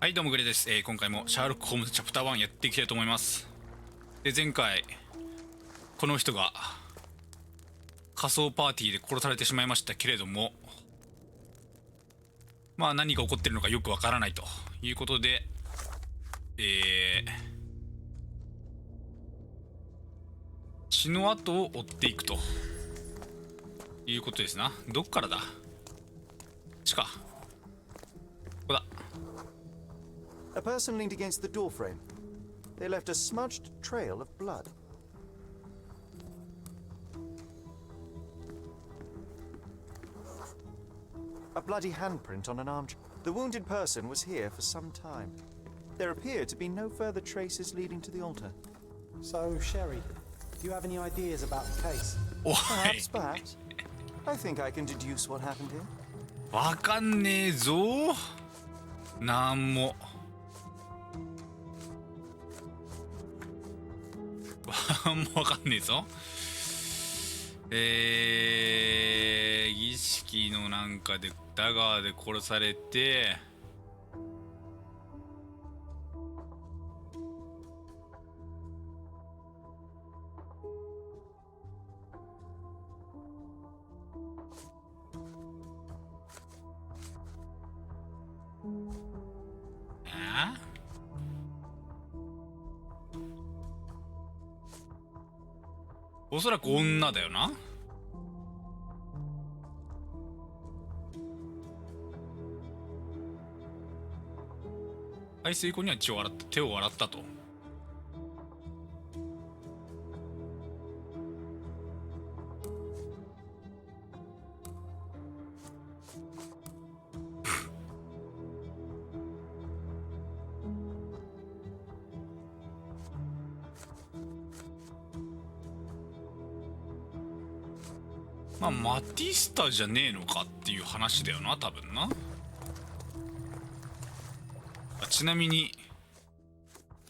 はい、どうもグレです。今回もシャーロック・ホームズチャプター1やっていきたいと思います。で、前回この人が仮装パーティーで殺されてしまいましたけれども、まあ何が起こってるのかよくわからないということで、血の跡を追っていくということですな。どっからだ？血か。ここだ。A person leaned against the doorframe. They left a smudged trail of blood. A bloody handprint on an armchair. The wounded person was here for some time. There appear to be no further traces leading to the altar. So, Sherry, do you have any ideas about the case? Perhaps. I think I can deduce what happened here. わかんねえぞ。なんも。わかんねえぞ。儀式のなんかでダガーで殺されて、おそらく女だよな。排水溝には手を洗ったと。まあマティスタじゃねえのかっていう話だよな、多分な。ちなみに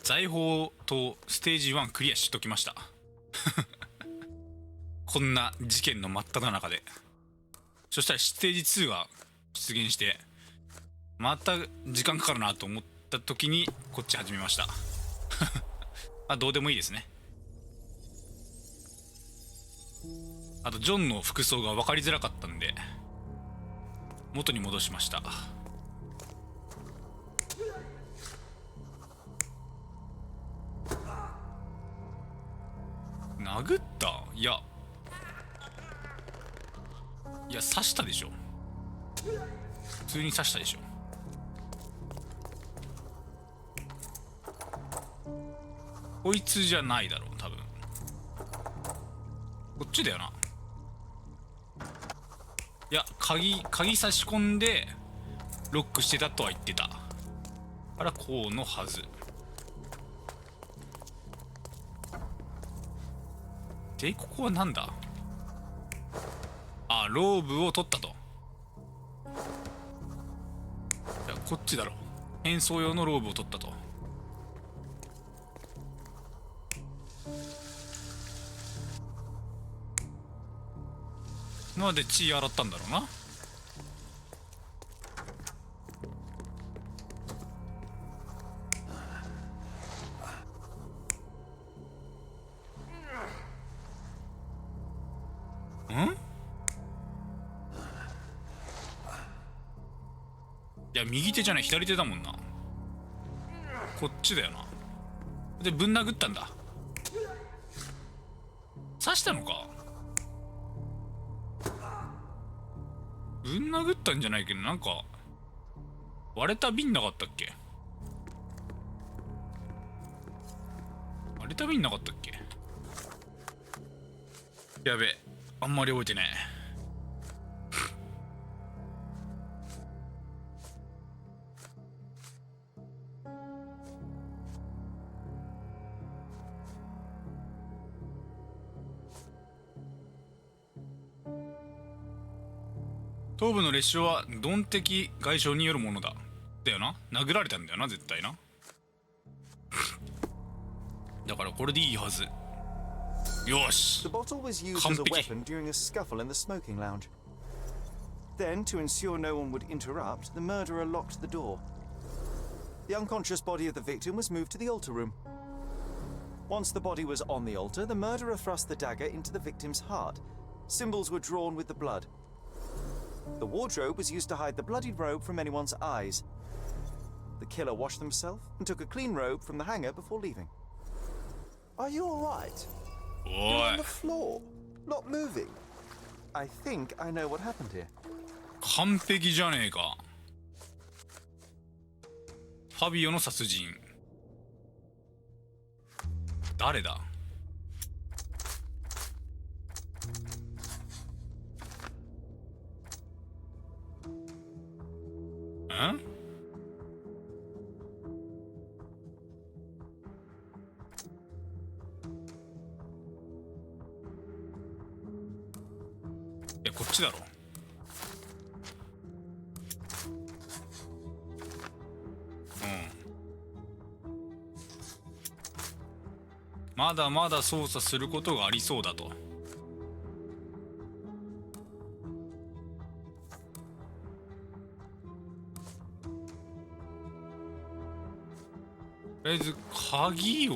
財宝とステージ1クリアしときましたこんな事件の真っ只中で。そしたらステージ2が出現して、また時間かかるなと思った時にこっち始めましたあ、どうでもいいですね。あとジョンの服装が分かりづらかったんで元に戻しました。殴った？いや刺したでしょ。普通に刺したでしょ。こいつじゃないだろう多分。こっちだよな。いや、鍵差し込んでロックしてたとは言ってたからこうのはずで。ここはなんだ？あ、ローブを取ったと。いや、こっちだろ。変装用のローブを取ったと。なんで血洗ったんだろうな。いや、右手じゃない、左手だもんな。こっちだよな。でぶん殴ったんだ。刺したのか。ぶん殴ったんじゃないけど、なんか割れた瓶なかったっけ？割れた瓶なかったっけ？やべえ、あんまり覚えてない。頭部の裂傷は鈍的外傷によるものだ。だよな。殴られたんだよな、絶対な。だからこれでいいはず。よし。 The bottle was used as a weapon during a scuffle in the smoking lounge. Then, to ensure no one would interrupt, the murderer locked the door. The unconscious body of the victim was moved to the altar room. Once the body was on the altar, the murderer thrust the dagger into the victim's heart. Symbols were drawn with the blood. The wardrobe was used to hide the bloodied robe from anyone's eyes. The killer washed himself and took a clean robe from the hanger before leaving. Are you all right? You're お on い the floor, not moving. I think I know what happened here. 完璧じゃねえか。ファビオの殺人。誰だ？ん？いや、こっちだろ。まだまだ操作することがありそうだと。とりあえず鍵を。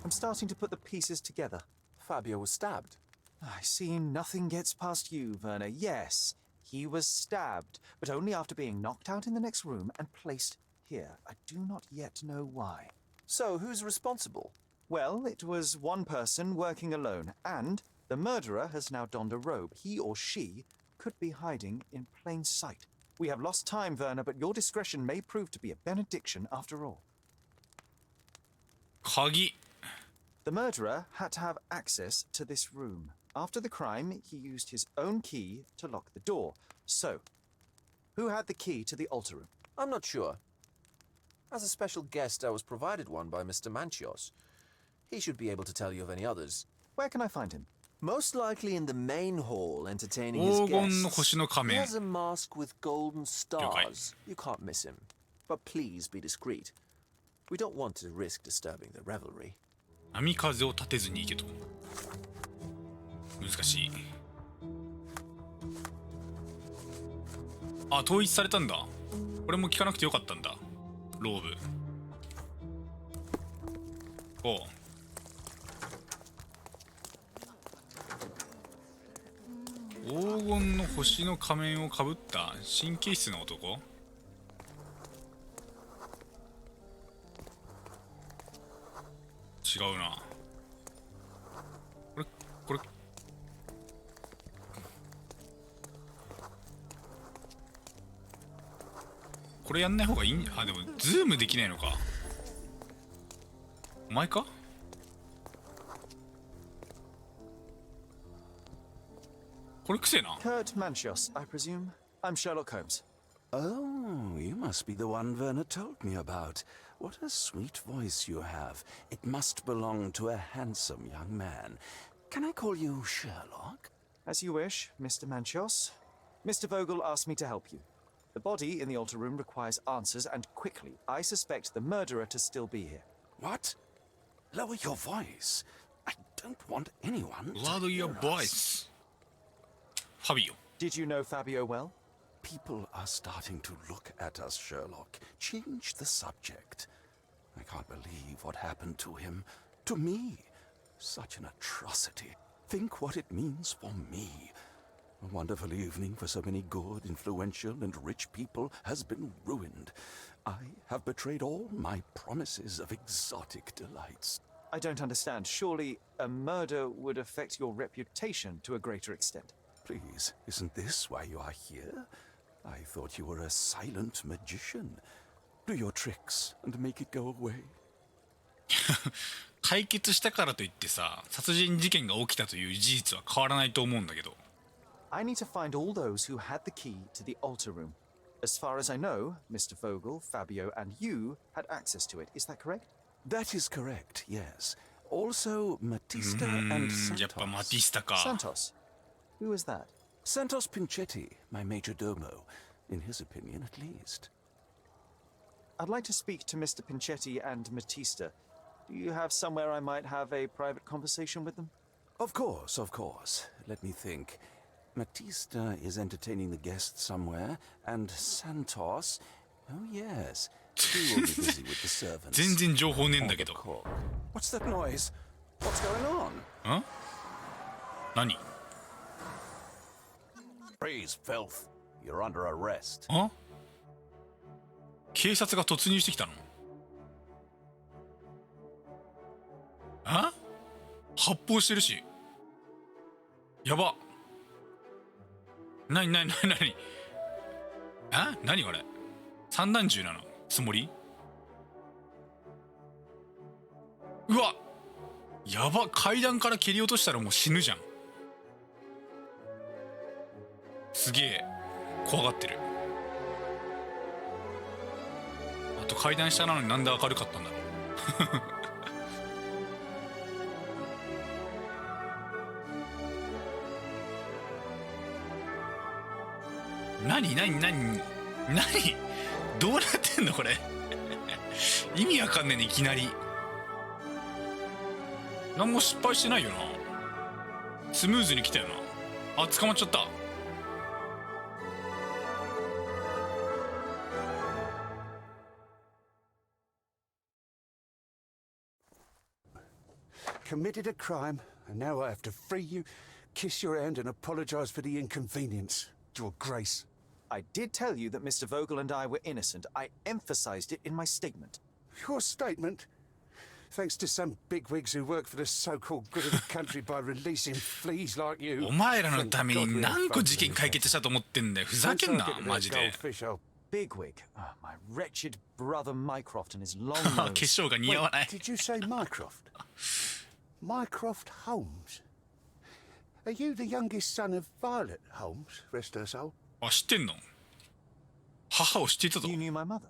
I'm starting to put the pieces together. Fabio was stabbed. I see nothing gets past you, Werner. Yes, he was stabbed, but only after being knocked out in the next room and placed here. I do not yet know why. So, who's responsible? Well, it was one person working alone, and the murderer has now donned a robe. He or she could be hiding in plain sight. We have lost time, Werner, but your discretion may prove to be a benediction after all. 鍵。 The murderer had to have access to this room. After the crime, he used his own key to lock the door. So, who had the key to the altar room? I'm not sure. As a special guest, I was provided one by Mr. Manchios. He should be able to tell you of any others. Where can I find him? Most likely in the main hall, entertaining his 黄金の guests. 星の仮 He 面。 has a mask with golden stars. You can't miss him. But please be discreet. We don't want to risk disturbing the revelry. 波風を立てずに行けと。難しい。あ、統一されたんだ。これも聞かなくてよかったんだ。ローブ。おう。黄金の星の仮面をかぶった神経質な男。違うな。これこれやんない方がいいん。あ、でもズームできないのか。お前か。これくせえな。 Kurt Manchios, I presume. I'm Sherlock Holmes. Oh, you must be the one Werner told me about. What a sweet voice you have. It must belong to a handsome young man. Can I call you Sherlock? As you wish, Mr. Manchios. Mr. Vogel asked me to help you. The body in the altar room requires answers, and quickly. I suspect the murderer to still be here. What? Lower your voice. I don't want anyone to Lower your hear us. voice. ファビオ。 Did you know Fabio well? People are starting to look at us, Sherlock. Change the subject. I can't believe what happened to him. To me. Such an atrocity. Think what it means for me. A wonderful evening for so many good, influential, and rich people has been ruined. I have betrayed all my promises of exotic delights. I don't understand. Surely a murder would affect your reputation to a greater extent. Please, isn't this why you are here? I thought you were a silent magician. Do your tricks and make it go away. 解決したからといってさ、殺人事件が起きたという事実は変わらないと思うんだけど。I need to find all those who had the key to the altar room. As far as I know, Mr. Vogel, Fabio, and you had access to it. Is that correct? That is correct, yes. Also, Matista and やっぱマテ Santos. ィスタか。 Santos. Who is that? Santos Pinchetti, my major domo. In his opinion, at least. I'd like to speak to Mr. Pinchetti and Matista. Do you have somewhere I might have a private conversation with them? Of course, of course. Let me think. Matista is entertaining the guests somewhere, and Santos... Oh, yes. He will be busy with the servants. 全然情報ねえんだけ The ど。 cook. What's that noise? What's going on? ん？何？ Freeze, filth. You're under arrest. あ？警察が突入してきたの？あ？発砲してるし。やば。なにあ？何これ？散弾銃なの？つもり？うわ！やば、階段から蹴り落としたらもう死ぬじゃん。すげえ怖がってる。あと階段下なのになんで明るかったんだろう。何どうなってんのこれ。意味わかんねえね、いきなり。何も失敗してないよな。スムーズに来たよな。あ、捕まっちゃった。Committed a crime, and now I have to free you, kiss your hand, and apologize for the inconvenience. Your Grace. I did tell you that Mr. Vogel and I were innocent. I emphasized it in my statement. Your statement? Thanks to some bigwigs who work for the so-called good of the country by releasing fleas like you. お前らのために何個事件解決したと思ってんだよ。ふざけんな、マジで。 Bigwig? My wretched brother Mycroft and his long 化 nose. 粧が似合わない。 Did you say Mycroft? Mycroft Holmes? Are you the youngest son of Violet Holmes, rest her soul? あ、知ってんの？母を知っていたぞ。 You knew my mother?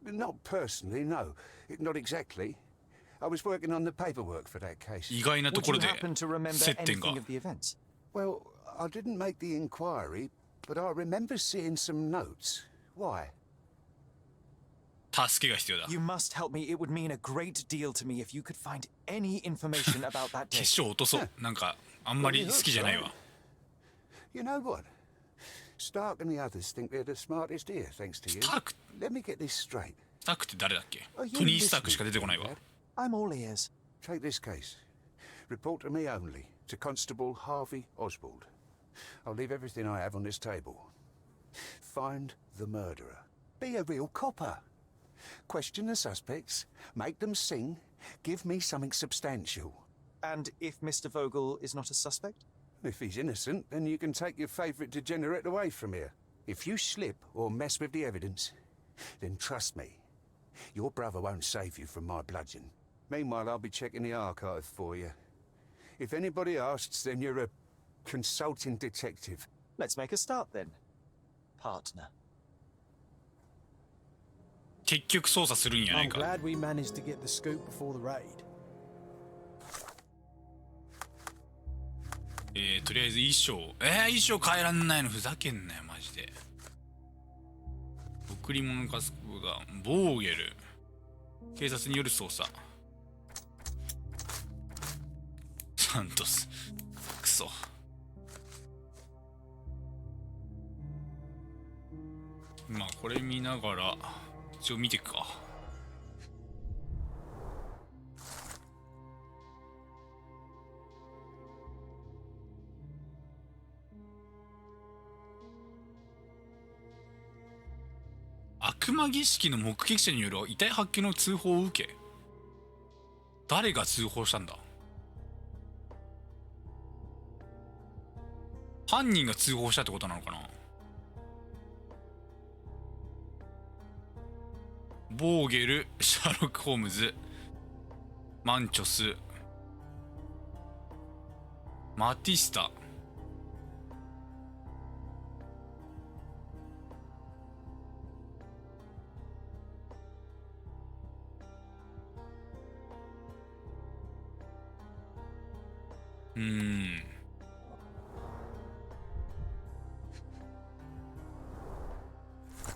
Not personally, no. Not exactly. I was working on the paperwork for that case. 意外なと Would こ you ろで happen to remember 接点が。 anything of the events? Well, I didn't make the inquiry, but I remember seeing some notes. Why? 助けが必要だ。 You must help me. It would mean a great deal to me if you could find any information about that 化 day. 粧落とそう。なんかあんまり好きじゃないわ。 You know what? Stark and the others think they're the smartest here, thanks to you. Stark? Let me get this straight. スタークって誰だっけ？ Are you トニー・スターク listening, しか出てこないわ。 Conrad? I'm all ears. Take this case. Report to me only, to Constable Harvey Oswald. I'll leave everything I have on this table. Find the murderer. Be a real copper. Question the suspects, make them sing, give me something substantial. And if Mr. Vogel is not a suspect? If he's innocent, then you can take your favourite degenerate away from here. If you slip or mess with the evidence, then trust me, your brother won't save you from my bludgeon. Meanwhile, I'll be checking the archive for you. If anybody asks, then you're a consulting detective. Let's make a start then. Partner. 結局捜査するんやない I'm か。 glad we managed to get the scoop before the raid. とりあえず衣装。衣装変えらんないのふざけんなよマジで。贈り物家族がボーゲル。警察による捜査。サントス。クソ。まあこれ見ながら一応見ていくか。悪魔儀式の目撃者による遺体発見の通報を受け、誰が通報したんだ？犯人が通報したってことなのかな？ボーゲル、シャーロック・ホームズ、マンチョス、マティスタ。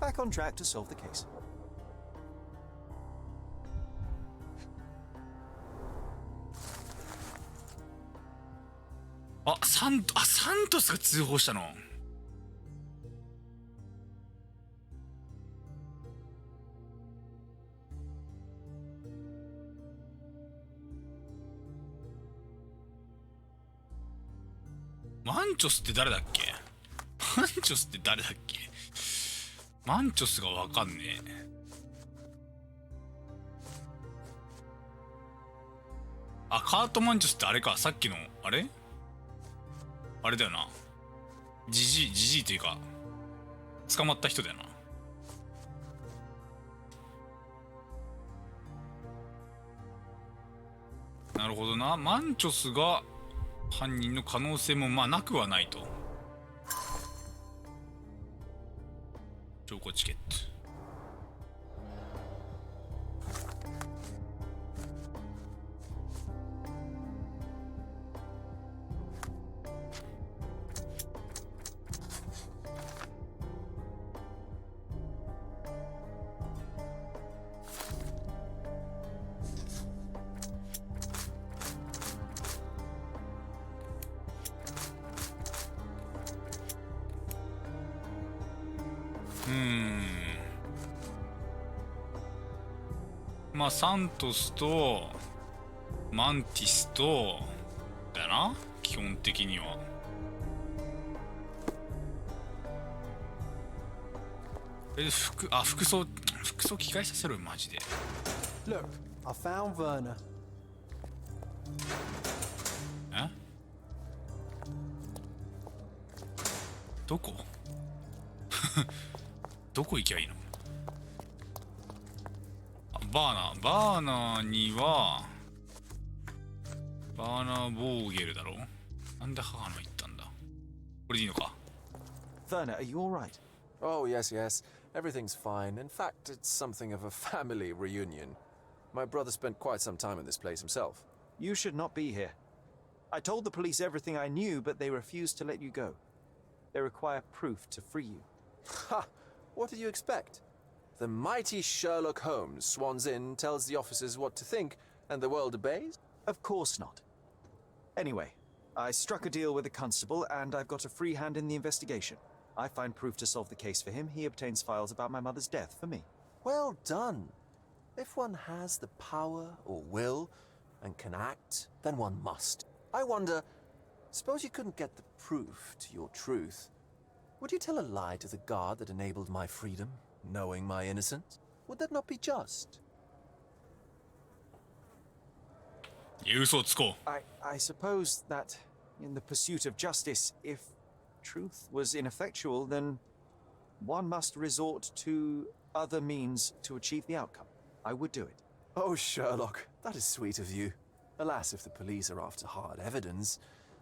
Back on track to solve the case. サントスが通報したの？マンチョスって誰だっけ？マンチョスって誰だっけ？マンチョスがわかんねえ。あ、カートマンチョスってあれか、さっきのあれだよな。ジジイというか捕まった人だよな。なるほどな。マンチョスが犯人の可能性もまあなくはないと。証拠チケット。まあサントスとマンティスとだよな、基本的には。服装着替えさせろよマジで。 Look, I found Werner. え、どこどこ行きゃいいの？バーナーにはバーナー・ボーゲルだろ。なんで母の言ったんだ。これでいいのか。 Werner, are you alright? Oh, yes, yes. Everything's fine. In fact, it's something of a family reunion. My brother spent quite some time in this place himself. You should not be here. I told the police everything I knew, but they refused to let you go. They require proof to free you. Ha! What did you expect? The mighty Sherlock Holmes swans in, tells the officers what to think, and the world obeys? Of course not. Anyway, I struck a deal with the constable, and I've got a free hand in the investigation. I find proof to solve the case for him. He obtains files about my mother's death for me. Well done. If one has the power or will and can act, then one must. I wonder, suppose you couldn't get the proof to your truth. Would you tell a lie to the guard that enabled my freedom, knowing my innocence? Would that not be just? いや、嘘をつこう。 I suppose that in the pursuit of justice, if truth was ineffectual, then one must resort to other means to achieve the outcome. I would do it. Oh, Sherlock, that is sweet of you. Alas, if the police are after hard evidence,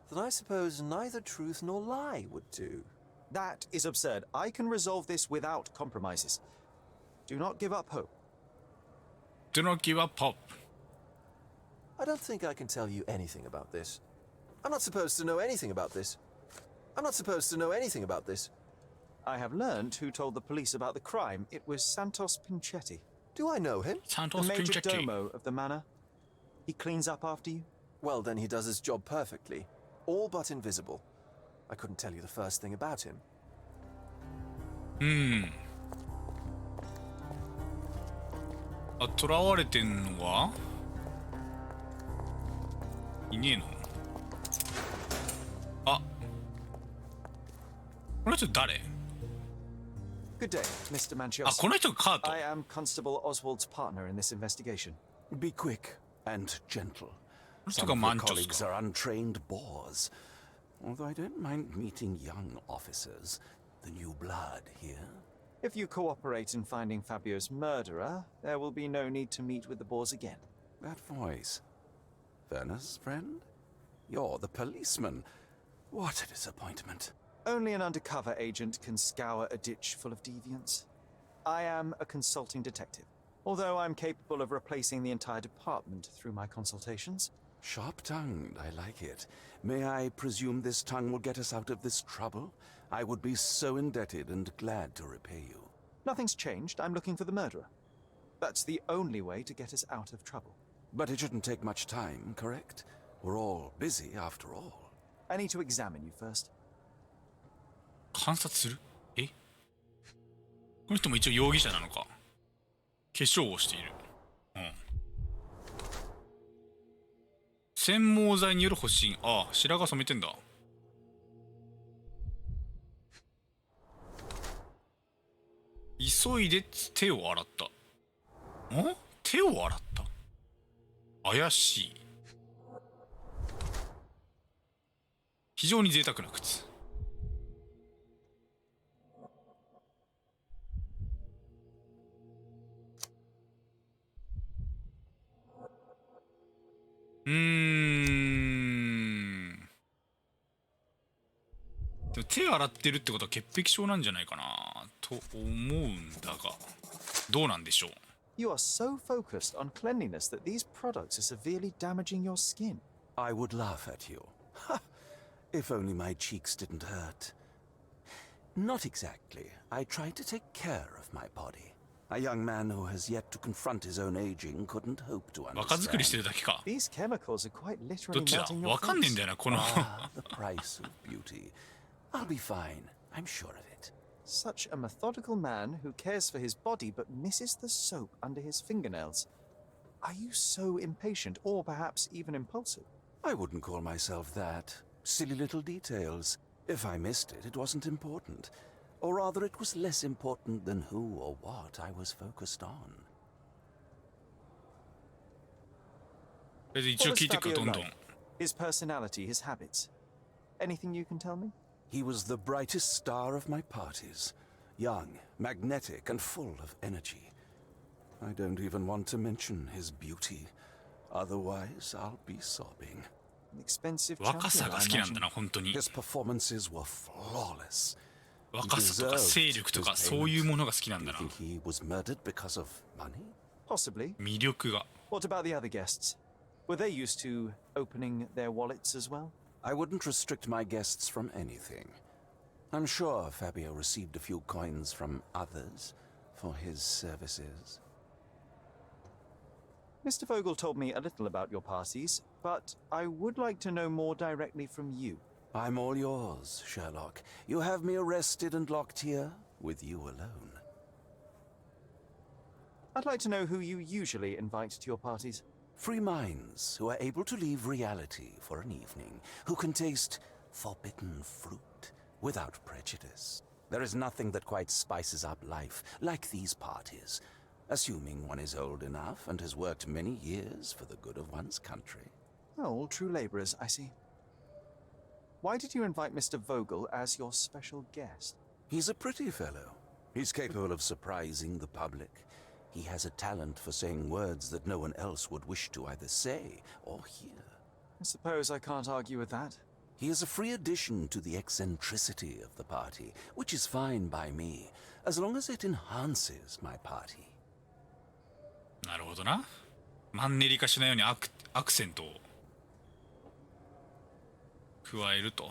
then I suppose neither truth nor lie would do. That is absurd. I can resolve this without compromises. Do not give up hope. Do not give up hope. I don't think I can tell you anything about this. I'm not supposed to know anything about this. I'm not supposed to know anything about this. I have learned who told the police about the crime. It was Santos Pinchetti, Do I know him? the Santos major Pinchetti. domo of the manor. He cleans up after you. Well, then he does his job perfectly. All but invisible. I couldn't tell you the first thing about him. あ、囚われてんのはいねえの。あ、この人誰？ Good day, Mr. あ、 Manchios. この人がカート。 I am Constable Oswald's partner in this investigation. Be quick and gentle. Let's Some talk of about your Manchester. colleagues are untrained boors. Although I don't mind meeting young officers, the new blood here. If you cooperate in finding Fabio's murderer, there will be no need to meet with the Boers again. That voice. Werner's friend? You're the policeman. What a disappointment. Only an undercover agent can scour a ditch full of deviants. I am a consulting detective, although I'm capable of replacing the entire department through my consultations. Sharp-tongued, I like it. May I presume this tongue will get us out of this trouble? I would be so indebted and glad to repay you. Nothing's changed. I'm looking for the murderer. That's the only way to get us out of trouble. But it shouldn't take much time, correct? We're all busy after all. I need to examine you first. 観察する？え？この人も一応容疑者なのか。化粧をしている。うん。染毛剤による発疹。ああ、白髪染めてんだ。急いで手を洗った。手を洗った。怪しい。非常に贅沢な靴。でも手洗ってるってことは潔癖症なんじゃないかなと思うんだが、どうなんでしょう。You are so focused on cleanliness that these products are severely damaging your skin. I would laugh at you. If only my cheeks didn't hurt. Not exactly. I try to take care of my body. A young man who has yet to confront his own aging couldn't hope to 若作りして understand. るだけか。 These chemicals are quite ど literally っちだ melting your わかんねえん face. だよな、この。Ah, the price of beauty. I'll be fine. I'm sure of it. Such a methodical man who cares for his body but misses the soap under his fingernails. Are you so impatient or perhaps even impulsive? I wouldn't call myself that. Silly little details. If I missed it, it wasn't important. Or rather, it was less important than who or what I was focused on. 一応 What 聞 was いてくか、 Fabio どんどん。 like? His personality, his habits. Anything you can tell me? He was the brightest star of my parties. Young, magnetic, and full of energy. I don't even want to mention his beauty. Otherwise, I'll be sobbing. An expensive 若さ champion, が I 好きなんだ imagine. な、本当に。 His performances were flawless. 若さとか勢力とかそういうものが好きなんだ You な。 think he was murdered because of money? Possibly. 魅力が。 What about the other guests? Were they used to opening their wallets as well? I wouldn't restrict my guests from anything. I'm sure Fabio received a few coins from others for his services. Mr. Vogel told me a little about your parties, but I would like to know more directly from you. I'm all yours, Sherlock. You have me arrested and locked here with you alone. I'd like to know who you usually invite to your parties. Free minds who are able to leave reality for an evening, who can taste forbidden fruit without prejudice. There is nothing that quite spices up life like these parties, assuming one is old enough and has worked many years for the good of one's country. Oh, all true labourers, I see. Why did you invite Mr. Vogel as your special guest? He's a pretty fellow. He's capable of surprising the public. He has a talent for saying words that no one else would wish to either say or hear. I suppose I can't argue with that. He is a free addition to the eccentricity of the party, which is fine by me, as long as it enhances my party. なるほどな。マンネリ化しないようにアクセントを加えると。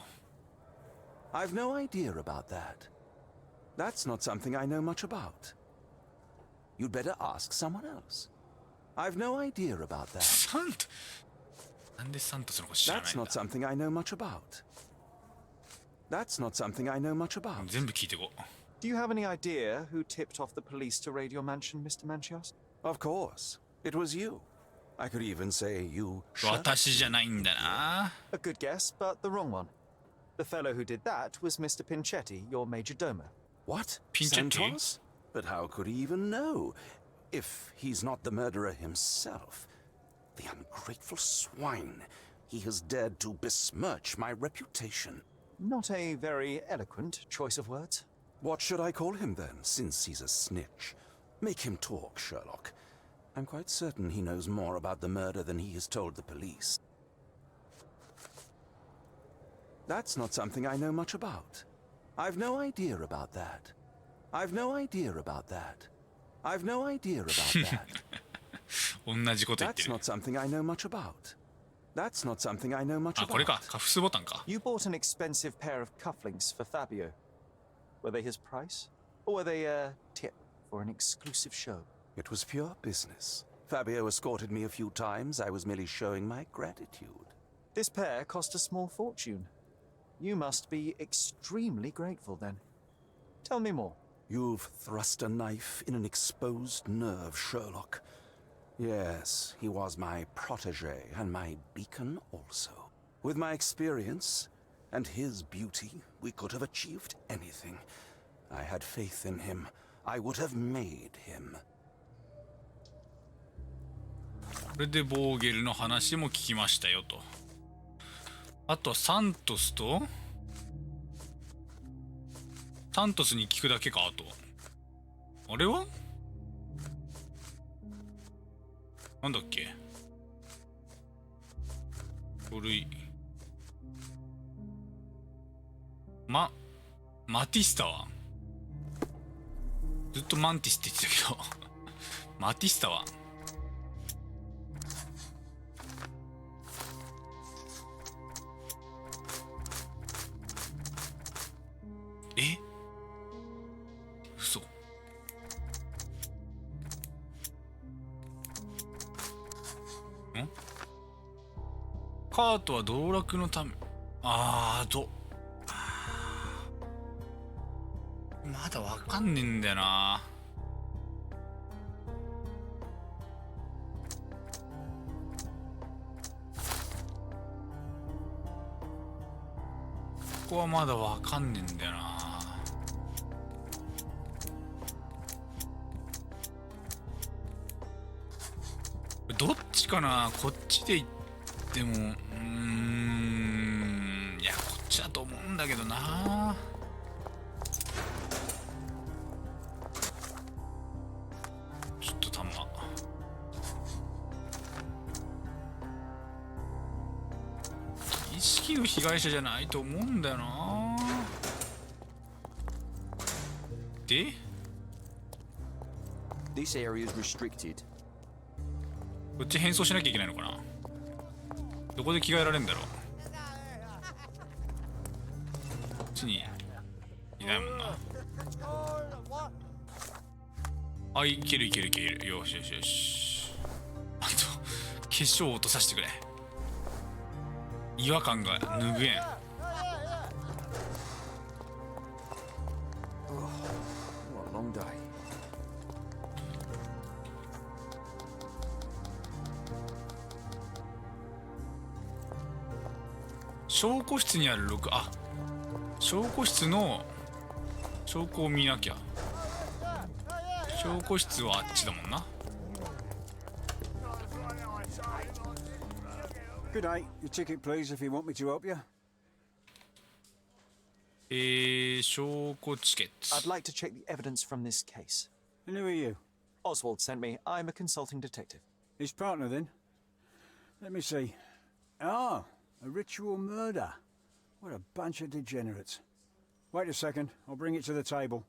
I've no idea about that. That's not something I know much about. You'd better ask someone else. I've no idea about that. サントなんでサントスのこと知らない That's ん not だ。 something I know much about. That's not something I know much about. 全部聞いてこう。 Do you have any idea who tipped off the police to raid your mansion, Mr. Manchios? Of course. It was you. I could even say you shut up. 私じゃないんだな。 A good guess, but the wrong one. The fellow who did that was Mr. Pinchetti, your major domo. What? Pinchetti? Santos? But how could he even know? If he's not the murderer himself. The ungrateful swine. He has dared to besmirch my reputation. Not a very eloquent choice of words. What should I call him then, since he's a snitch? Make him talk, Sherlock. I'm quite certain he knows more about the murder than he has told the police. That's not something I know much about. I've no idea about that. I've no idea about that. I've no idea about that. 同じこと言って That's る。 not something I know much about. That's not something I know much あ、これか。 about. カフスボタンか。 You bought an expensive pair of cufflinks for Fabio. Were they his price? Or were they a tip for an exclusive show? It was pure business. Fabio escorted me a few times. I was merely showing my gratitude. This pair cost a small fortune. You must be extremely grateful then. Tell me more. You've thrust a knife in an exposed nerve, Sherlock. Yes, he was my protege and my beacon also. With my experience and his beauty, we could have achieved anything. I had faith in him. I would have made him. これでボーゲルの話も聞きましたよと。あとはサントスに聞くだけか。あとあれはなんだっけ。書類マティスタはずっとマンティスって言ってたけどマティスタは嘘。カートは道楽のため。まだわかんねえんだよな。ここはまだわかんねえんだよな。どっちかな。こっちで行ってもいやこっちだと思うんだけどな。ちょっとたま意識の被害者じゃないと思うんだよな。で This area is restricted. こっち変装しなきゃいけないのかな。どこで着替えられるんだろう。こっちにいないもんな。あ、いける。よし。あと化粧を落とさせてくれ。違和感が拭えん。What a long day. 証拠室にある証拠室の証拠を見なきゃ。証拠室はあっちだもんな。Good day. Your ticket, please, if you want me to help you. 証拠チケッ I'd ト。 like to check the evidence from this case. And who are you? Oswald sent me. I'm a consulting detective. His partner, then? Let me see. Ah, a ritual murder. What a bunch of degenerates. Wait a second. I'll bring it to the table.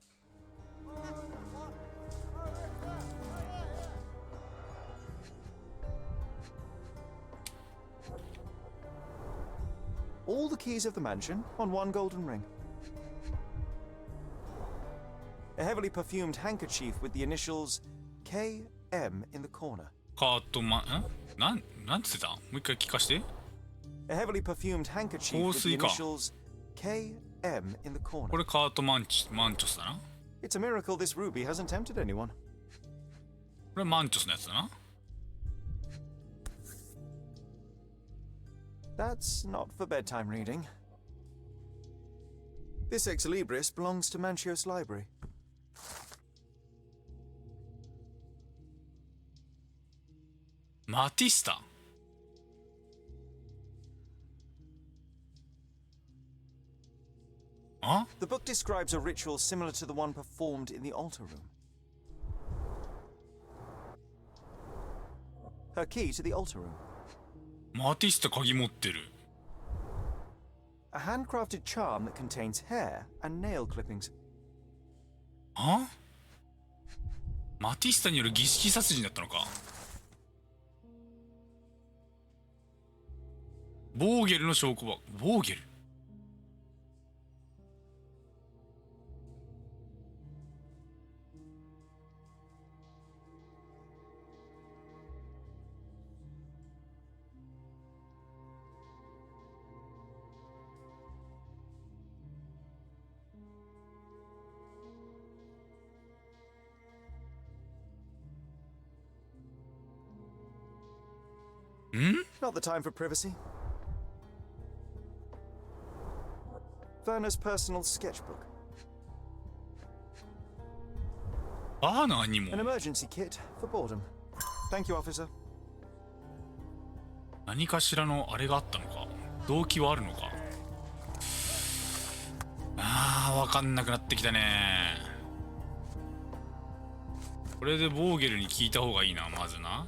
All the keys of the mansion on one golden ring. A heavily perfumed handkerchief with the initials KM in the corner. カートなんつってた。もう一回聞かして。 A heavily perfumed handkerchief with the initials KM in the corner. これカートマンチョスだな。 It's a miracle this ruby hasn't tempted anyone. これマンチョスのやつだな。 That's not for bedtime reading. This ex libris belongs to Manchios Library. マティスタ。あ？ The book describes a ritual similar to the one performed in the altar room. Her key to the altar room. マティスタ鍵持ってる。 A handcrafted charm that contains hair and nail clippings. あ？マティスタによる儀式殺人だったのか。ボーゲルの証拠はボーゲル。Not the time for privacy. Werner's personal sketchbook. バーナーにも An emergency kit for boredom. Thank you, officer. 何かしらのあれがあったのか、動機はあるのか。分かんなくなってきたね。これでボーゲルに聞いた方がいいな、まずな。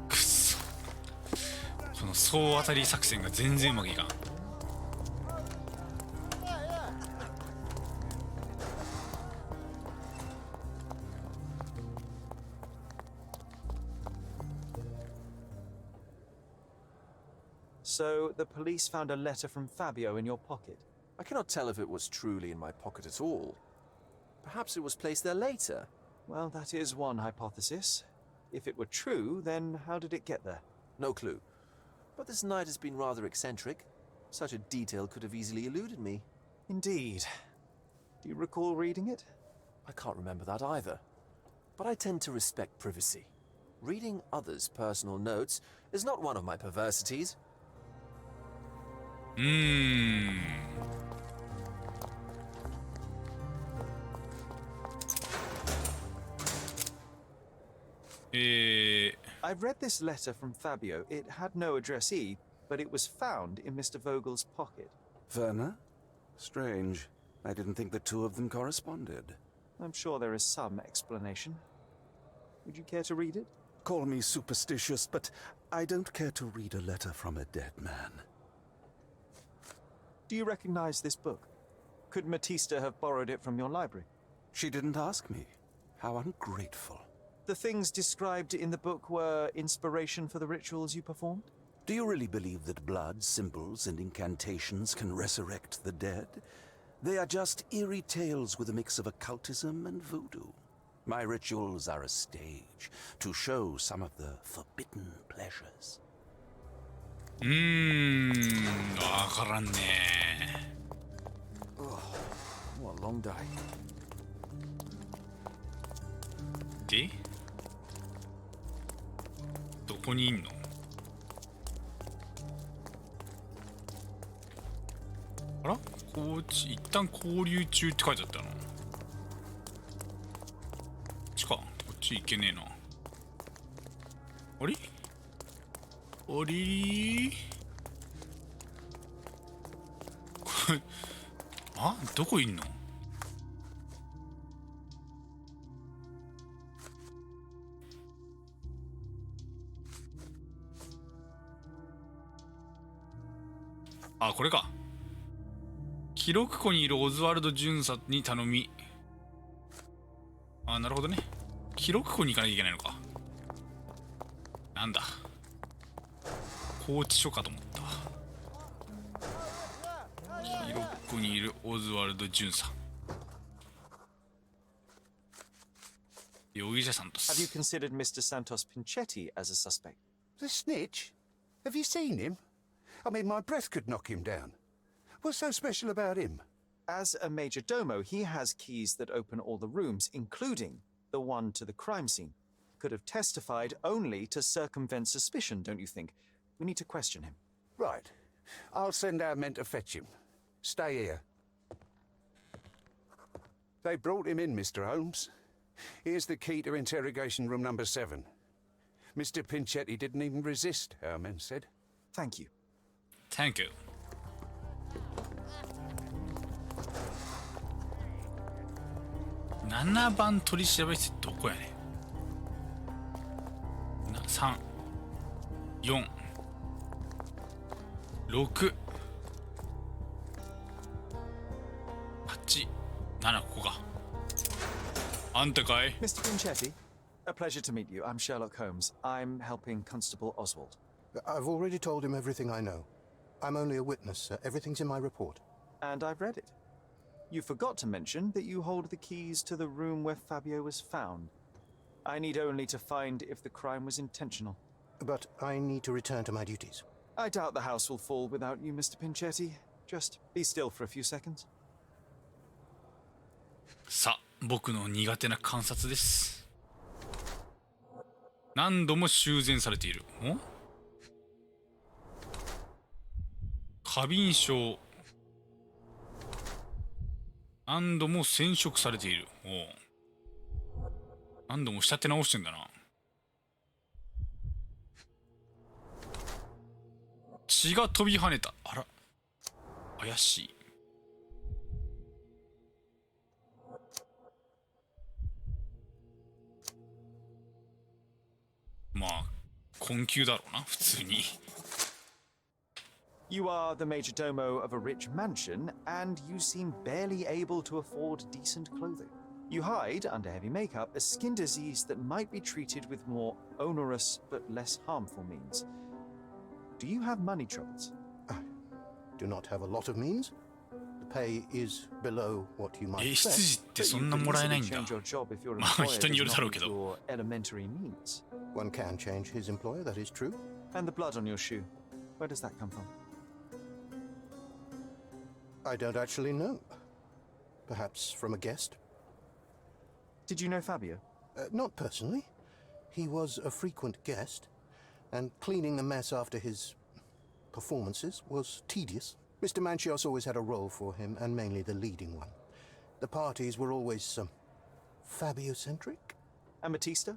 くっそ、この総当たり作戦が全然うまくいかん。So, the police found a letter from Fabio in your pocket. I cannot tell if it was truly in my pocket at all. Perhaps it was placed there later. Well, that is one hypothesis. If it were true, then how did it get there? No clue. But this night has been rather eccentric. Such a detail could have easily eluded me. Indeed. Do you recall reading it? I can't remember that either. But I tend to respect privacy. Reading others' personal notes is not one of my perversities. 've read this letter from Fabio. It had no addressee, but it was found in Mr. Vogel's pocket. Werner? Strange. I didn't think the two of them corresponded. I'm sure there is some explanation. Would you care to read it? Call me superstitious, but I don't care to read a letter from a dead man. Do you recognize this book? Could Matista have borrowed it from your library? She didn't ask me. How ungrateful. The things described in the book were inspiration for the rituals you performed? Do you really believe that blood, symbols, and incantations can resurrect the dead? They are just eerie tales with a mix of occultism and voodoo. My rituals are a stage to show some of the forbidden pleasures. わからんね。 What a long day. で、どこにいんの？あら？一旦交流中って書いてあったの。こっちか。こっち行けねえな。あれ？あれ？これ、どこいんの？これか。記録庫にいるオズワルド巡査に頼み。なるほどね。記録庫に行かなきゃいけないのか。なんだ。拘置所かと思った。記録庫にいるオズワルド巡査。容疑者さんと Have you considered Mr. Santos Pinchetti as a suspect? The snitch? Have you seen him? I mean, my breath could knock him down. What's so special about him? As a major domo, he has keys that open all the rooms, including the one to the crime scene. Could have testified only to circumvent suspicion, don't you think? We need to question him. Right. I'll send our men to fetch him. Stay here. They brought him in, Mr. Holmes. Here's the key to interrogation room number 7. Mr. Pinchetti didn't even resist, our men said. Thank you. Thank you. 7番取り調べ室どこやねん。3、4、6、8、7、ここか。あんたかい？ Mr. Pinchetti, a pleasure to meet you. I'm Sherlock Holmes. I'm helping Constable Oswald. I've already told him everything I know. I'm only a witness, sir. Everything's in my report. And I've read it. You forgot to mention that you hold the keys to the room where Fabio was found. I need only to find if the crime was intentional. But I need to return to my duties. I doubt the house will fall without you, Mr. Pinchetti. Just be still for a few seconds. さあ、僕の苦手な観察です。何度も修繕されている。過敏症。何度も染色されている。おう。何度も仕立て直してんだな。血が飛び跳ねた。あら。怪しい。まあ、困窮だろうな、普通に。You are the major domo of a rich mansion, and you seem barely able to afford decent clothing. You hide, under heavy makeup, a skin disease that might be treated with more onerous but less harmful means. Do you have money troubles? I do not have a lot of means. The pay is below what you might 執 expect. 事ってそ But ん you な could もらえない easily んだ。 change your job if your まあ employer 人による does だろう not け meet ど。 your elementary means. One can change his employer, that is true. And the blood on your shoe, where does that come from? I don't actually know. Perhaps from a guest? Did you know Fabio? Not personally. He was a frequent guest, and cleaning the mess after his performances was tedious. Mr. Manchios always had a role for him, and mainly the leading one. The parties were always Fabio-centric. And Batista?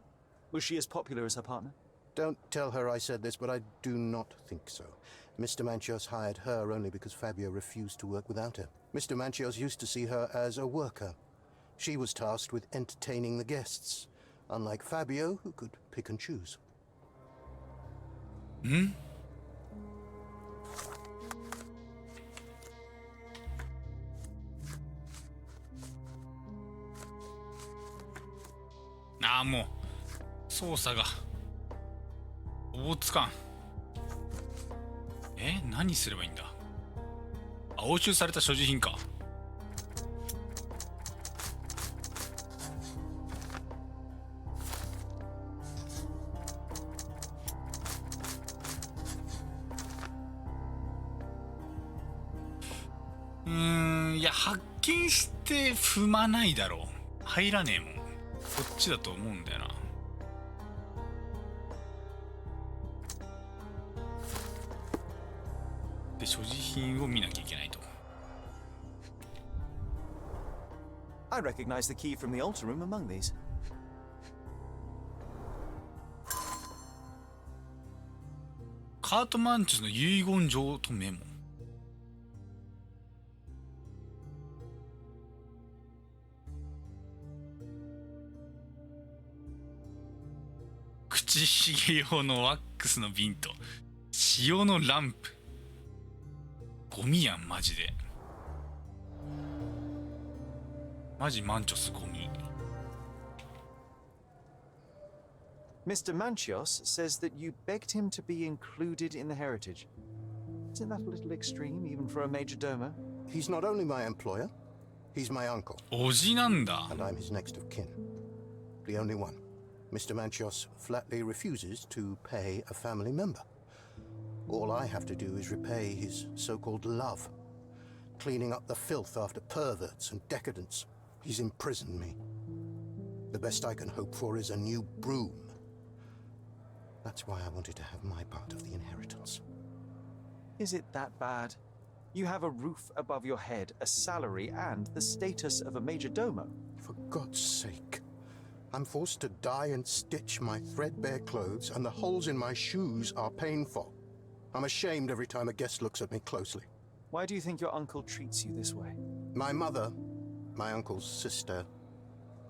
Was she as popular as her partner? Don't tell her I said this, but I do not think so. Mr. Manchios hired her only because Fabio refused to work without her. Mr. Manchios used to see her as a worker. She was tasked with entertaining the guests, unlike Fabio, who could pick and choose. Hmm? ああ、もう操作がおぼつかん。何すればいいんだ。あ、押収された所持品か。いや、発見して踏まないだろう。入らねえもん。こっちだと思うんだよな。で、所持品を見なきゃいけないと。I recognize the key from the altar room among these. カートマンチュスの遺言状とメモ。口ひげ用のワックスの瓶と塩のランプ。ゴミやんマジで。マジマンチョスゴミ。Mr. Manchios says that you begged him to be included in the heritage. Isn't that a little extreme, even for a major domo? He's not only my employer, he's my uncle. おじなんだ。 And I'm his next of kin. The only one. Mr. Manchios flatly refuses to pay a family member. All I have to do is repay his so-called love, cleaning up the filth after perverts and decadents. He's imprisoned me. The best I can hope for is a new broom. That's why I wanted to have my part of the inheritance. Is it that bad? You have a roof above your head, a salary, and the status of a major domo. For God's sake. I'm forced to dye and stitch my threadbare clothes, and the holes in my shoes are painful. I'm ashamed every time a guest looks at me closely. Why do you think your uncle treats you this way? My mother, my uncle's sister,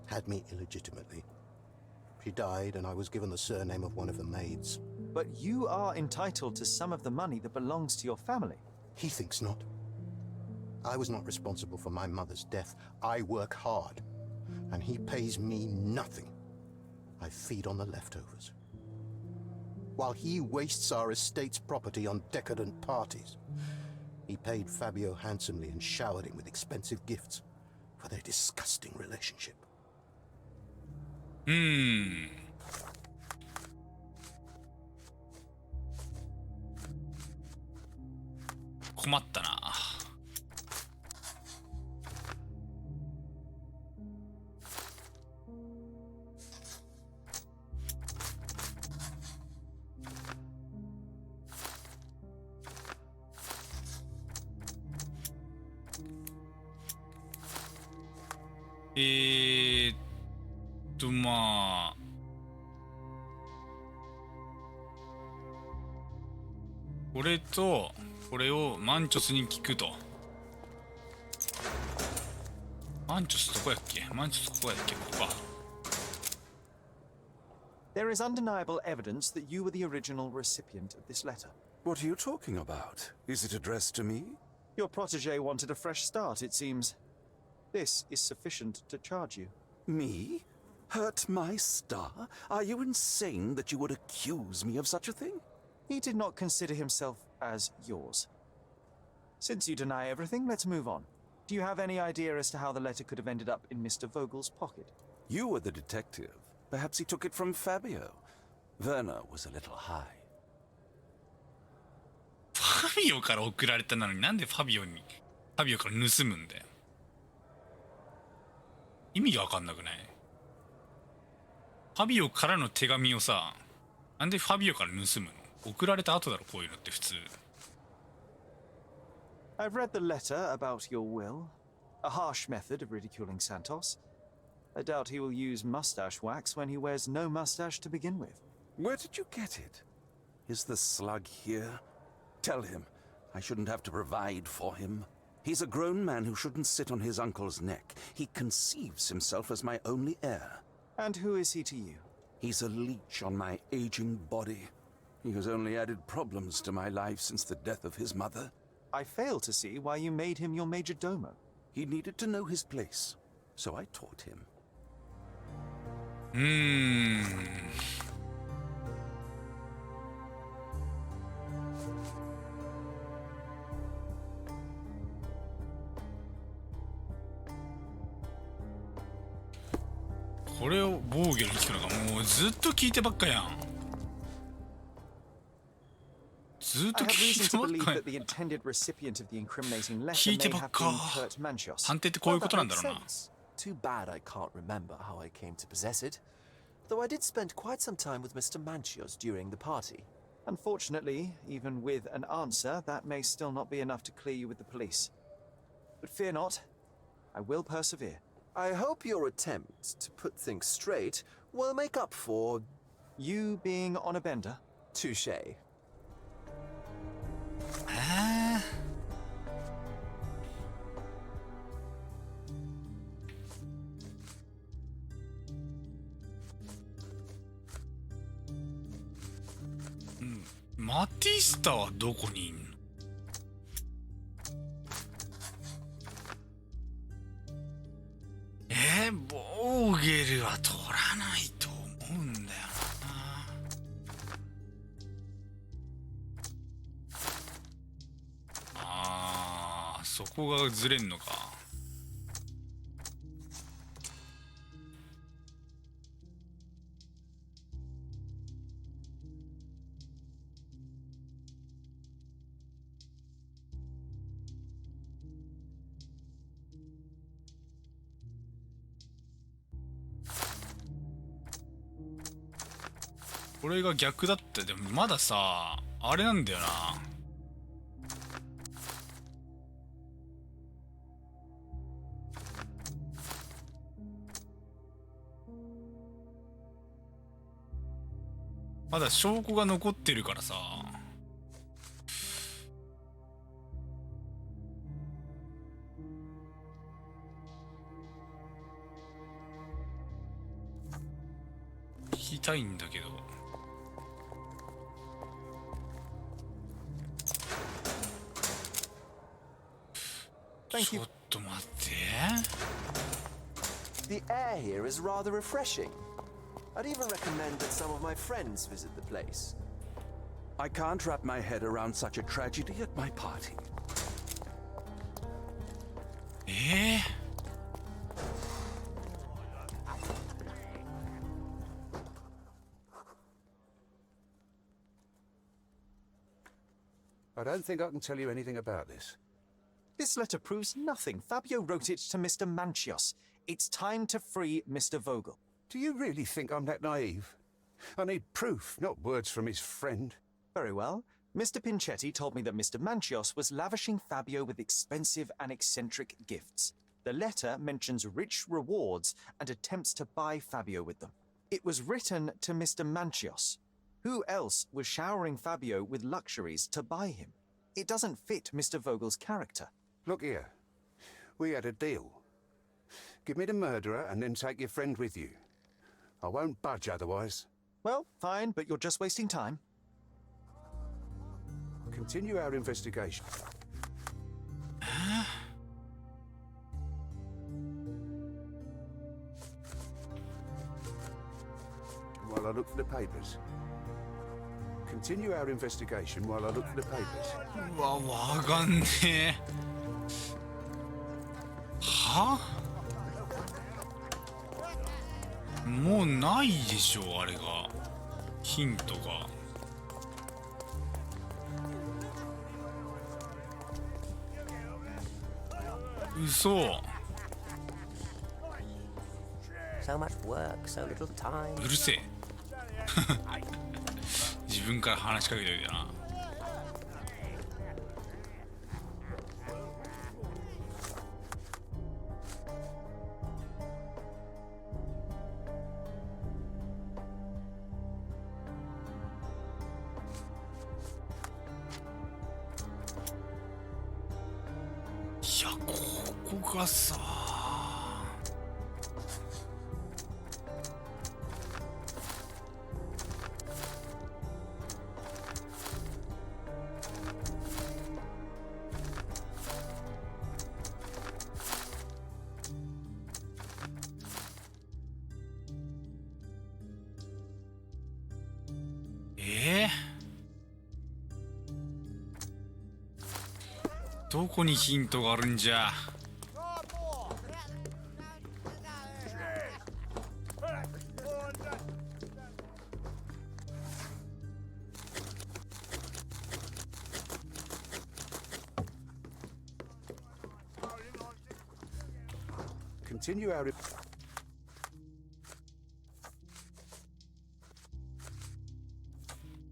had me illegitimately. She died, and I was given the surname of one of the maids. But you are entitled to some of the money that belongs to your family. He thinks not. I was not responsible for my mother's death. I work hard, and he pays me nothing. I feed on the leftovers. While he wastes our estate's property on decadent parties, he paid Fabio handsomely and showered him with expensive gifts for their disgusting relationship. 困ったな。まあこれとこれをマンチョスに聞くと。マンチョスどこやっけ？マンチョスここやっけ？ここか。There is undeniable evidence that you were the original recipient of this letter. What are you talking about? Is it addressed to me? Your protege wanted a fresh start, it seems. This is sufficient to charge you. Me? Hurt my star? Are you insane that you would accuse me of such a thing? He did not consider himself as yours. Since you deny everything, let's move on. Do you have any idea as to how the letter could have ended up in Mr. Vogel's pocket? You were the detective. Perhaps he took it from Fabio. Werner was a little high. ファビオから送られたのになんでファビオから盗むんだよ。意味がわかんなくない？ファビオからの手紙をさ、なんでファビオから盗むの？送られた後だろ、こういうのって普通。I've read the letter about your will. A harsh method of ridiculing Santos. I doubt he will use mustache wax when he wears no mustache to begin with. Where did you get it? Is the slug here? Tell him. I shouldn't have to provide for him. He's a grown man who shouldn't sit on his uncle's neck. He conceives himself as my only heir. And who is he to you? He's a leech on my aging body. He has only added problems to my life since the death of his mother. I fail to see why you made him your major domo. He needed to know his place, so I taught him. これを防御に聞くのがもうずっと聞いてばっかやん。ずっと I have 聞い reason て to ばっ believe かや that the intended recipient of the incriminating 聞 letter いて may ばっ have か been Kurt Manchos. 判定ってこういうことなんだ Well, ろう that な。 makes sense. Too bad I can't remember how I came to possess it. Though I did spend quite some time with Mr. Manchios during the party. Unfortunately, even with an answer, that may still not be enough to clear you with the police. But fear not, I will persevere. I hope your attempt to put things straight will make up for You being on a bender? touche. マティスタはどこにいんの？ボーゲルは取らないと思うんだよな。そこがずれんのか。これが逆だって。でもまださあれなんだよな。まだ証拠が残ってるからさ。聞きたいんだけど。ちょっと待って。 The air here is rather refreshing. I'd even recommend that some of my friends visit the place. I can't wrap my head around such a tragedy at my party. I don't think I can tell you anything about this. This letter proves nothing. Fabio wrote it to Mr. Manchios. It's time to free Mr. Vogel. Do you really think I'm that naive? I need proof, not words from his friend. Very well. Mr. Pinchetti told me that Mr. Manchios was lavishing Fabio with expensive and eccentric gifts. The letter mentions rich rewards and attempts to buy Fabio with them. It was written to Mr. Manchios. Who else was showering Fabio with luxuries to buy him? It doesn't fit Mr. Vogel's character. Look here. We had a deal. Give me the murderer and then take your friend with you. I won't budge otherwise. Well, fine, but you're just wasting time. Continue our investigation. While I look for the papers. Continue our investigation while I look for the papers. うわ、わかんねえ。は？もうないでしょ、あれが。ヒントが。嘘。So much work, so little time. うるせえ。自分から話しかけておいてな。いや、ここがさ。どこにヒントがあるんじゃ。Continue our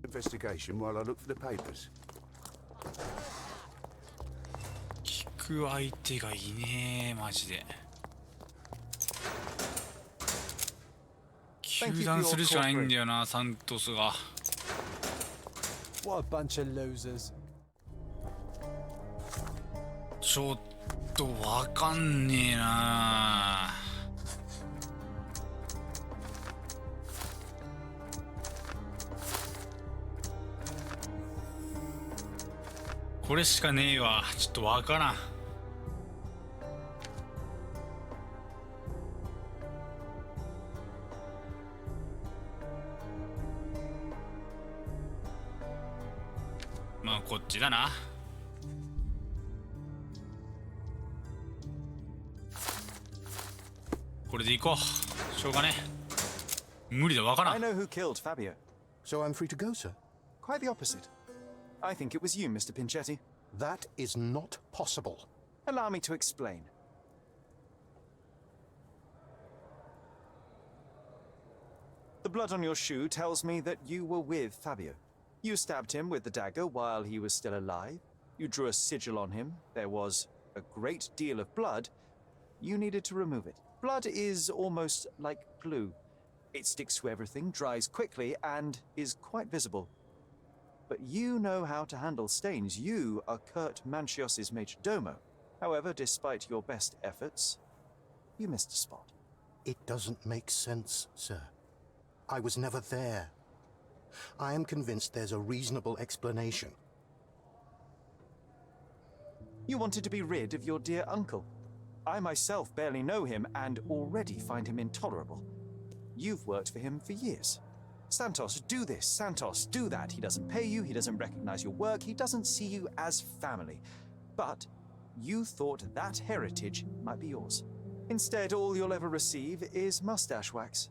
investigation while I look for the papers. 聞く相手がいねえ、マジで。糾弾するしかないんだよな、サントスが。What a bunch of losers. ちょっとわかんねえな。これしかねえわ。ちょっとわからん。まあこっちだな。これでいこう。しょうがねえ。無理だ、わからん。 I know who killed Fabio. So I'm free to go, sir? Quite the opposite. I think it was you, Mr. Pinchetti. That is not possible. Allow me to explain. The blood on your shoe tells me that you were with Fabio. You stabbed him with the dagger while he was still alive. You drew a sigil on him. There was a great deal of blood. You needed to remove it. Blood is almost like glue. It sticks to everything, dries quickly, and is quite visible. But you know how to handle stains. You are Kurt Manchios's majordomo. However, despite your best efforts, you missed a spot. It doesn't make sense, sir. I was never there. I am convinced there's a reasonable explanation. You wanted to be rid of your dear uncle. I myself barely know him and already find him intolerable. You've worked for him for years. Santos, do this. Santos, do that. He doesn't pay you. He doesn't recognize your work. He doesn't see you as family. But you thought that heritage might be yours. Instead, all you'll ever receive is mustache wax.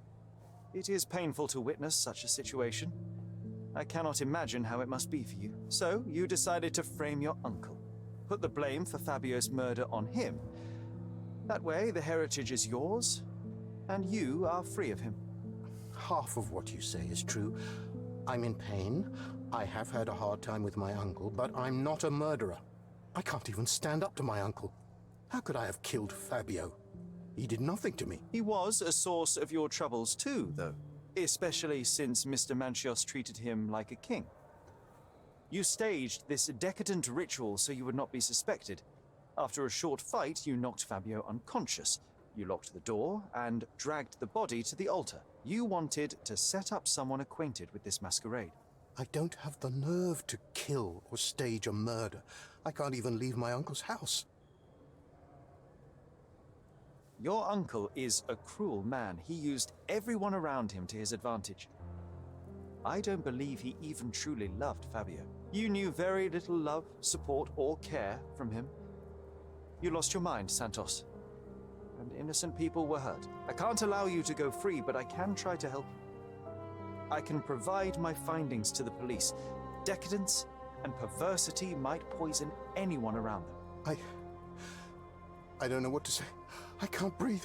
It is painful to witness such a situation. I cannot imagine how it must be for you. So you decided to frame your uncle. Put the blame for Fabio's murder on him. That way, the heritage is yours, and you are free of him. Half of what you say is true. I'm in pain. I have had a hard time with my uncle, but I'm not a murderer. I can't even stand up to my uncle. How could I have killed Fabio? He did nothing to me. He was a source of your troubles too, though, especially since Mr. Manchios treated him like a king. You staged this decadent ritual so you would not be suspected. After a short fight, you knocked Fabio unconscious. You locked the door and dragged the body to the altar. You wanted to set up someone acquainted with this masquerade. I don't have the nerve to kill or stage a murder. I can't even leave my uncle's house. Your uncle is a cruel man. He used everyone around him to his advantage. I don't believe he even truly loved Fabio. You knew very little love, support, or care from him. You lost your mind, Santos. And innocent people were hurt. I can't allow you to go free, but I can try to help you. I can provide my findings to the police. Decadence and perversity might poison anyone around them. I don't know what to say. I can't breathe.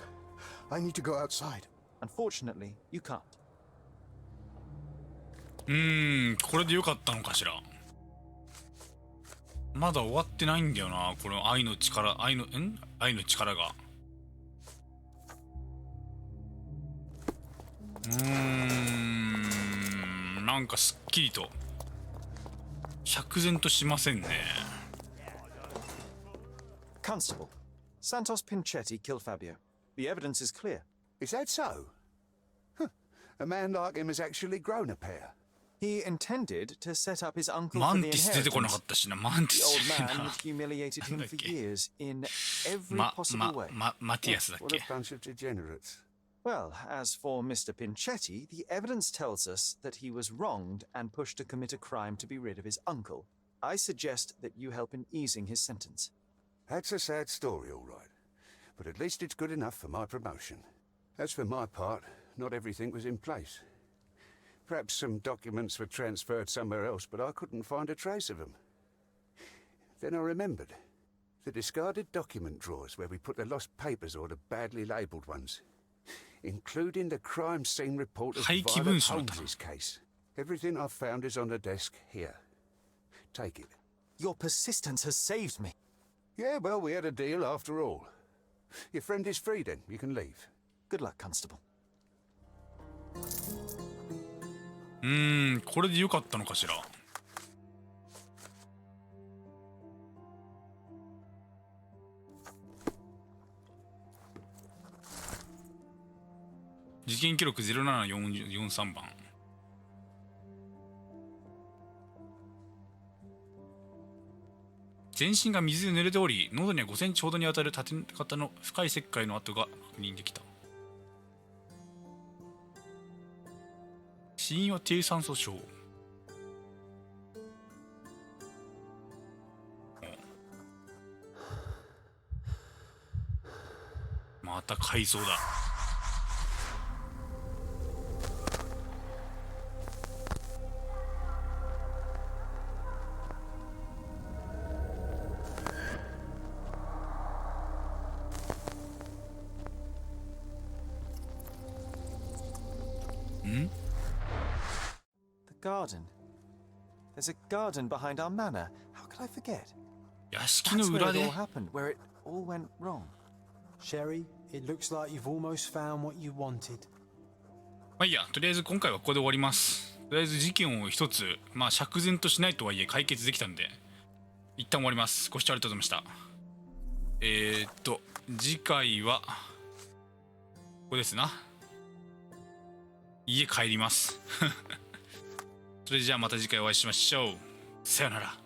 I need to go outside. Unfortunately, you can't. これでよかったのかしら。まだ終わってないんだよな、この愛の力が。なんかすっきりと釈然としませんね。Constable, Santos Pinchetti killed Fabio. The evidence is clear. Is that so? Huh. A man like him has actually grown a pair. He intended to set up his uncle マ for ン the ティス出てこなかっ inheritance. たしな。マンティ The ス old じゃない man な。 had humiliated him for years in every マ possible way. ティアスだっ What a け。 bunch of degenerates. Well, as for Mr. Pinchetti, the evidence tells us that he was wronged and pushed to commit a crime to be rid of his uncle. I suggest that you help in easing his sentence. That's a sad story, all right. But at least it's good enough for my promotion. As for my part, not everything was in place. Perhaps some documents were transferred somewhere else, but I couldn't find a trace of them. Then I remembered. The discarded document drawers where we put the lost papers or the badly labelled ones. Including the crime scene report of Violet Holmes's case. Everything I've found is on the desk here. Take it. Your persistence has saved me. Yeah, well, we had a deal after all. Your friend is free then. You can leave. Good luck, Constable. これでよかったのかしら。事件記録07443番。全身が水で濡れており、喉には5センチほどにわたる縦型の深い切開の跡が確認できた。死因は低酸素症。また改造だ。Garden. There's a garden behind our manor. How could I forget? 屋敷の That's where 裏 it で all happened, where it all went wrong. Sherry, it looks like you've almost found what you wanted. まあいいや、とりあえず今回はここで終わります。とりあえず事件を一つ、まあ釈然としないとはいえ解決できたんで、一旦終わります。ご視聴ありがとうございました。次回は、ここですな。家帰ります。それじゃあまた次回お会いしましょう。さよなら。